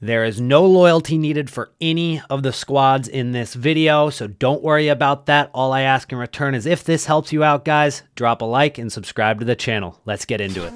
There is no loyalty needed for any of the squads in this video, so don't worry about that. All I ask in return is if this helps you out, guys, drop a like and subscribe to the channel. Let's get into it.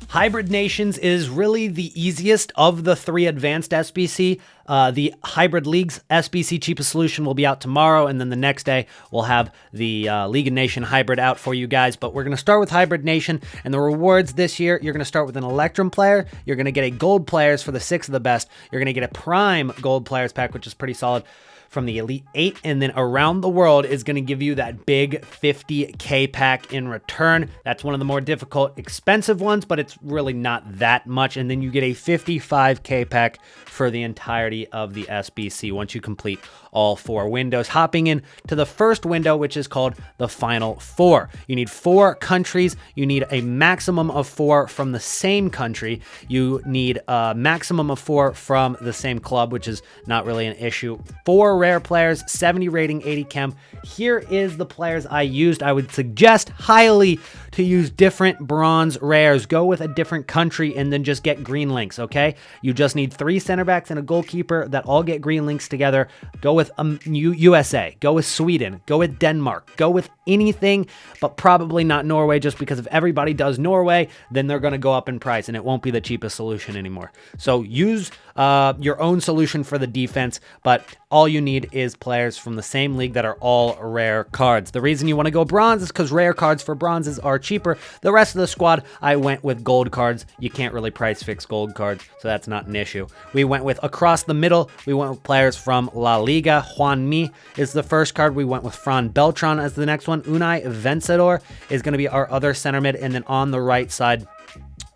Hybrid Nations is really the easiest of the three advanced SBC. The Hybrid Leagues SBC cheapest solution will be out tomorrow, and then the next day we'll have the League of Nation Hybrid out for you guys. But we're going to start with Hybrid Nation, and the rewards this year, you're going to start with an Electrum player. You're going to get a Gold Players for the 6 of the best. You're going to get a Prime Gold Players pack, which is pretty solid, from the Elite 8, and then Around the World is going to give you that big 50K pack in return. That's one of the more difficult, expensive ones, but it's really not that much. And then you get a 55K pack for the entirety of the SBC once you complete all 4 windows. Hopping in to the first window, which is called the Final 4. You need 4 countries. You need a maximum of 4 from the same country. You need a maximum of 4 from the same club, which is not really an issue. 4 rare players, 70 rating, 80 chem. Here is the players I used. I would suggest highly to use different bronze rares. Go with a different country and then just get green links, okay? You just need 3 center backs and a goalkeeper that all get green links together. Go with USA, go with Sweden, go with Denmark, go with anything, but probably not Norway, just because if everybody does Norway, then they're going to go up in price and it won't be the cheapest solution anymore. So use your own solution for the defense, but all you need is players from the same league that are all rare cards. The reason you want to go bronze is because rare cards for bronzes are cheaper. The rest of the squad, I went with gold cards. You can't really price fix gold cards, so that's not an issue. We went with across the middle. We went with players from La Liga. Juan Mi is the first card. We went with Fran Beltran as the next one. Unai Vencedor is going to be our other center mid, and then on the right side,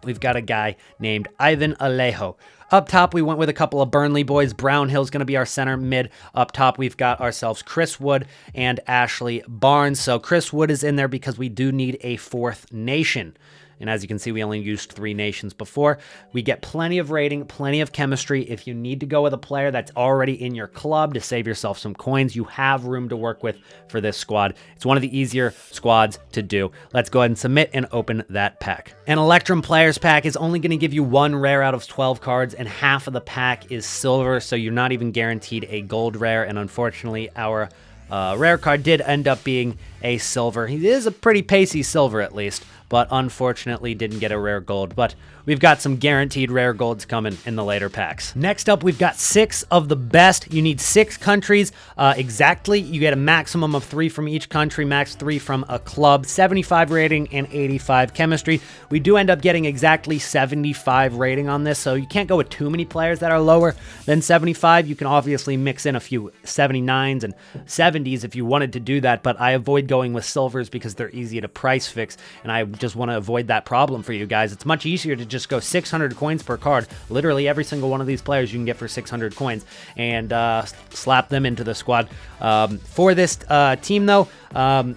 we've got a guy named Ivan Alejo. Up top, we went with a couple of Burnley boys. Brownhill's going to be our center mid. Up top, we've got ourselves Chris Wood and Ashley Barnes. So Chris Wood is in there because we do need a 4th nation. And as you can see, we only used 3 nations before. We get plenty of rating, plenty of chemistry. If you need to go with a player that's already in your club to save yourself some coins, you have room to work with for this squad. It's one of the easier squads to do. Let's go ahead and submit and open that pack. An Electrum Players pack is only going to give you 1 rare out of 12 cards, and half of the pack is silver, so you're not even guaranteed a gold rare, and unfortunately, our rare card did end up being a silver. He is a pretty pacey silver at least, but unfortunately didn't get a rare gold. But we've got some guaranteed rare golds coming in the later packs. Next up, we've got 6 of the best. You need 6 countries exactly. You get a maximum of 3 from each country, max 3 from a club, 75 rating and 85 chemistry. We do end up getting exactly 75 rating on this, so you can't go with too many players that are lower than 75. You can obviously mix in a few 79s and 70s if you wanted to do that, but I avoid going with silvers because they're easy to price fix, and I just want to avoid that problem for you guys. It's much easier to just go 600 coins per card. Literally every single one of these players you can get for 600 coins and slap them into the squad. For this team though,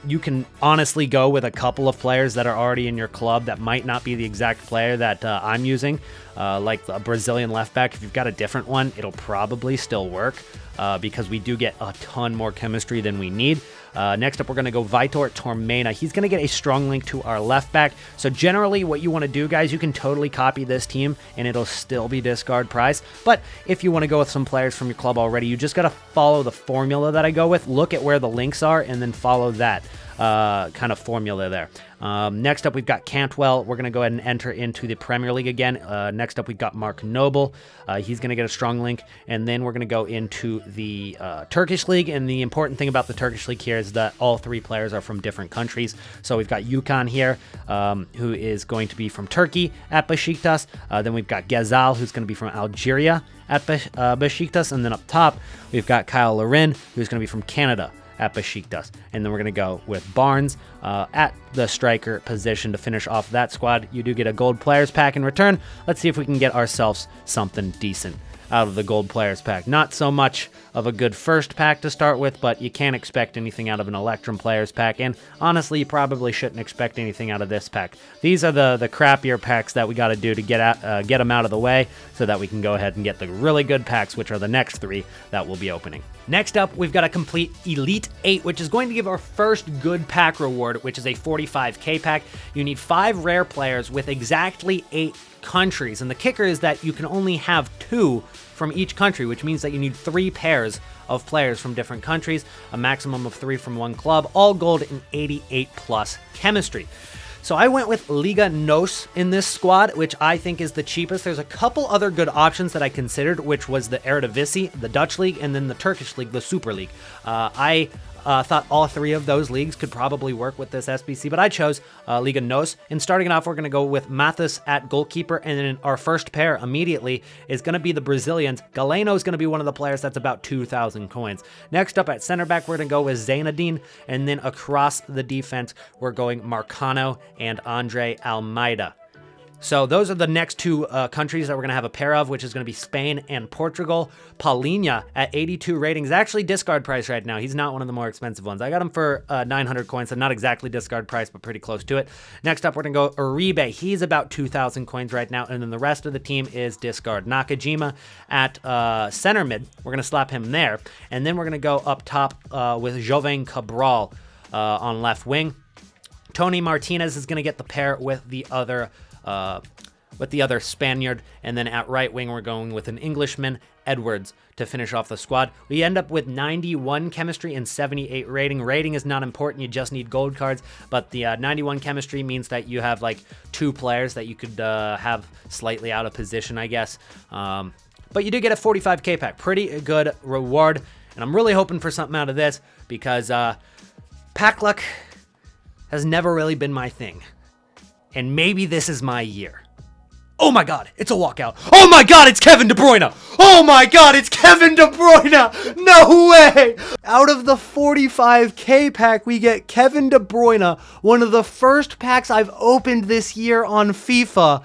you can honestly go with a couple of players that are already in your club that might not be the exact player that I'm using, like a Brazilian left back. If you've got a different one, it'll probably still work because we do get a ton more chemistry than we need. Next up, we're going to go Vitor Tormena. He's going to get a strong link to our left back. So generally what you want to do, guys, you can totally copy this team and it'll still be discard price. But if you want to go with some players from your club already, you just got to follow the formula that I go with. Look at where the links are and then follow that kind of formula there. Next up, we've got Cantwell. We're going to go ahead and enter into the Premier League again. Next up, we've got Mark Noble. He's going to get a strong link. And then we're going to go into the Turkish League. And the important thing about the Turkish League here is that all 3 players are from different countries. So we've got Yukan here, who is going to be from Turkey at Besiktas. Then we've got Ghazal, who's going to be from Algeria at Besiktas. And then up top, we've got Kyle Larin, who's going to be from Canada at Besiktas. And then we're going to go with Barnes at the striker position to finish off that squad. You do get a gold players pack in return. Let's see if we can get ourselves something decent. out of the gold players pack. Not so much of a good first pack to start with, but you can't expect anything out of an Electrum players pack, and honestly, you probably shouldn't expect anything out of this pack. These are the crappier packs that we got to do to get them out of the way so that we can go ahead and get the really good packs, which are the next 3 that we'll be opening. Next up, we've got a complete Elite 8, which is going to give our first good pack reward, which is a 45k pack. You need 5 rare players with exactly 8 countries, and the kicker is that you can only have 2 from each country, which means that you need 3 pairs of players from different countries, a maximum of 3 from one club, all gold in 88 plus chemistry. So I went with Liga NOS in this squad, which I think is the cheapest. There's a couple other good options that I considered, which was the Eredivisie, the Dutch league, and then the Turkish league, the Super League. I thought all 3 of those leagues could probably work with this SBC, but I chose Liga NOS. And starting it off, we're going to go with Mathis at goalkeeper, and then our first pair immediately is going to be the Brazilians. Galeno is going to be one of the players that's about 2,000 coins. Next up at center back, we're going to go with Zainadine, and then across the defense, we're going Marcano and Andre Almeida. So those are the next 2 countries that we're going to have a pair of, which is going to be Spain and Portugal. Paulinho at 82 ratings, actually discard price right now. He's not one of the more expensive ones. I got him for 900 coins, so not exactly discard price, but pretty close to it. Next up, we're going to go Uribe. He's about 2,000 coins right now, and then the rest of the team is discard. Nakajima at center mid. We're going to slap him there, and then we're going to go up top with Jovem Cabral on left wing. Tony Martinez is going to get the pair with the other Spaniard, and then at right wing we're going with an Englishman, Edwards, to finish off the squad. We end up with 91 chemistry and 78 rating. Rating is not important, you just need gold cards, but the 91 chemistry means that you have like 2 players that you could have slightly out of position, I guess. But you do get a 45k pack, pretty good reward, and I'm really hoping for something out of this because pack luck has never really been my thing. And maybe this is my year. Oh my God, it's a walkout. Oh my God, it's Kevin De Bruyne. Oh my God, it's Kevin De Bruyne. No way. Out of the 45k pack, we get Kevin De Bruyne, one of the first packs I've opened this year on FIFA.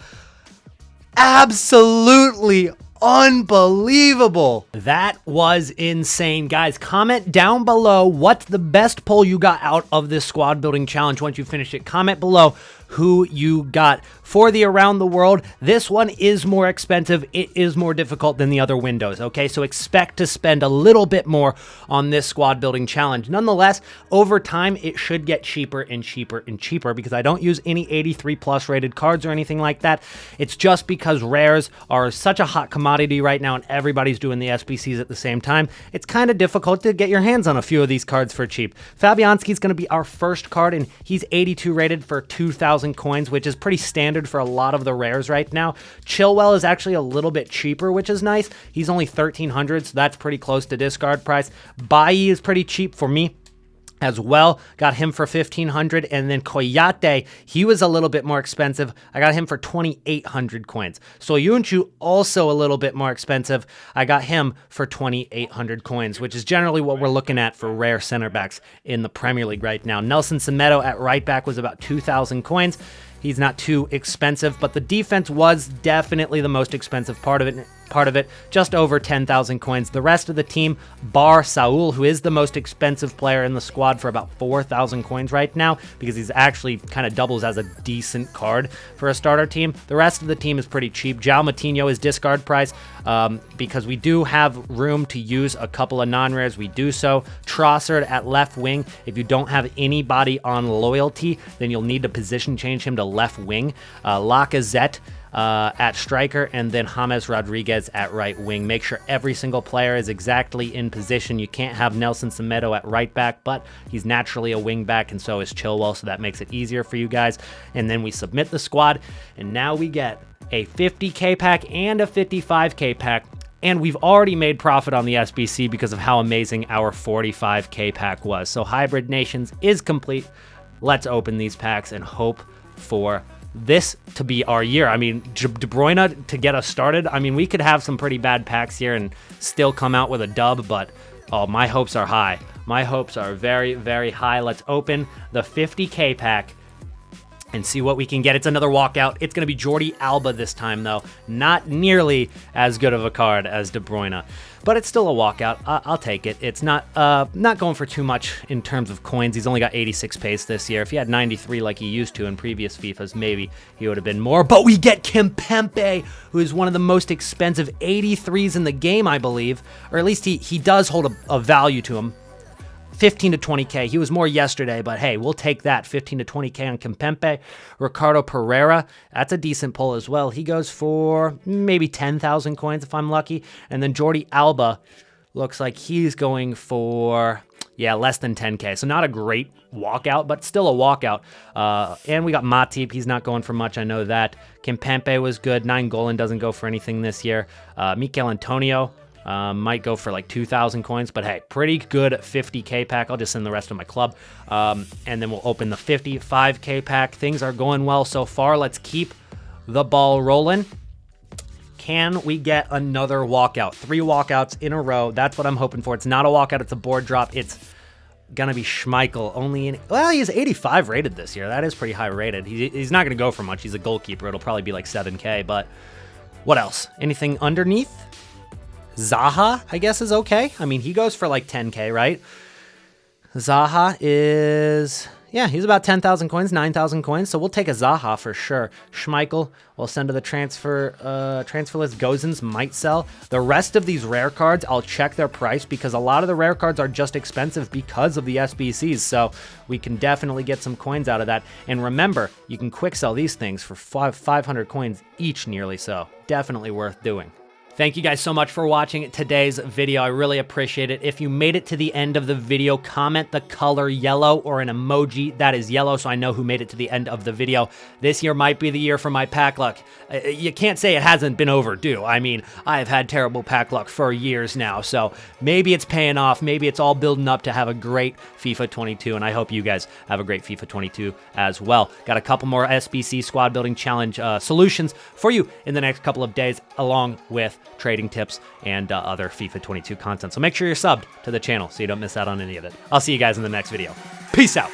Absolutely unbelievable. That was insane. Guys, comment down below what's the best pull you got out of this squad building challenge once you finish it. Comment below who you got. For the around the world, this one is more expensive. It is more difficult than the other windows, okay? So expect to spend a little bit more on this squad building challenge. Nonetheless, over time, it should get cheaper and cheaper and cheaper because I don't use any 83 plus rated cards or anything like that. It's just because rares are such a hot commodity right now and everybody's doing the SBCs at the same time. It's kind of difficult to get your hands on a few of these cards for cheap. Fabianski's going to be our first card, and he's 82 rated for 2,000 coins, which is pretty standard for a lot of the rares right now. Chilwell is actually a little bit cheaper, which is nice. He's only 1,300, so that's pretty close to discard price. Bailly is pretty cheap for me as well. Got him for 1,500, and then Koyate, he was a little bit more expensive. I got him for 2,800 coins. Soyuncu, also a little bit more expensive. I got him for 2,800 coins, which is generally what we're looking at for rare center backs in the Premier League right now. Nelson Semedo at right back was about 2,000 coins. He's not too expensive, but the defense was definitely the most expensive part of it, just over 10,000 coins. The rest of the team, bar Saul, who is the most expensive player in the squad for about 4,000 coins right now, because he's actually kind of doubles as a decent card for a starter team. The rest of the team is pretty cheap. João Moutinho is discard price because we do have room to use a couple of non-rares. We do so. Trossard at left wing. If you don't have anybody on loyalty, then you'll need to position change him to left wing. Lacazette at striker, and then James Rodriguez at right wing. Make sure every single player is exactly in position. You can't have Nelson Semedo at right back, but he's naturally a wing back, and so is Chilwell, so that makes it easier for you guys. And then we submit the squad, and now we get a 50k pack and a 55k pack. And we've already made profit on the SBC because of how amazing our 45k pack was. So Hybrid Nations is complete. Let's open these packs and hope for this to be our year. I mean, De Bruyne to get us started. I mean, we could have some pretty bad packs here and still come out with a dub, but oh, my hopes are high. My hopes are very, very high. Let's open the 50k pack and see what we can get. It's another walkout. It's going to be Jordi Alba this time, though. Not nearly as good of a card as De Bruyne, but it's still a walkout. I'll take it. It's not going for too much in terms of coins. He's only got 86 pace this year. If he had 93 like he used to in previous FIFAs, maybe he would have been more. But we get Kimpembe, who is one of the most expensive 83s in the game, I believe, or at least he does hold a value to him. 15 to 20K. He was more yesterday, but hey, we'll take that. 15 to 20K on Kimpembe. Ricardo Pereira, that's a decent pull as well. He goes for maybe 10,000 coins if I'm lucky. And then Jordi Alba looks like he's going for, yeah, less than 10K. So not a great walkout, but still a walkout. And we got Matip. He's not going for much. I know that. Kimpembe was good. Nainggolan doesn't go for anything this year. Mikel Antonio might go for like 2,000 coins, but hey, pretty good 50K pack. I'll just send the rest to my club. And then we'll open the 55K pack. Things are going well so far. Let's keep the ball rolling. Can we get another walkout? 3 walkouts in a row. That's what I'm hoping for. It's not a walkout. It's a board drop. It's going to be Schmeichel. Well, he is 85 rated this year. That is pretty high rated. He's not going to go for much. He's a goalkeeper. It'll probably be like 7K, but what else? Anything underneath? Zaha, I guess, is okay. I mean, he goes for like 10K, right? Zaha is, yeah, he's about 10,000 coins, 9,000 coins. So we'll take a Zaha for sure. Schmeichel, we'll send to the transfer list. Gozens might sell. The rest of these rare cards, I'll check their price because a lot of the rare cards are just expensive because of the SBCs. So we can definitely get some coins out of that. And remember, you can quick sell these things for 500 coins each nearly. So definitely worth doing. Thank you guys so much for watching today's video. I really appreciate it. If you made it to the end of the video, comment the color yellow or an emoji that is yellow so I know who made it to the end of the video. This year might be the year for my pack luck. You can't say it hasn't been overdue. I mean, I have had terrible pack luck for years now, so maybe it's paying off. Maybe it's all building up to have a great FIFA 22, and I hope you guys have a great FIFA 22 as well. Got a couple more SBC Squad Building Challenge solutions for you in the next couple of days, along with trading tips and other FIFA 22 content. So make sure you're subbed to the channel so you don't miss out on any of it. I'll see you guys in the next video. Peace out.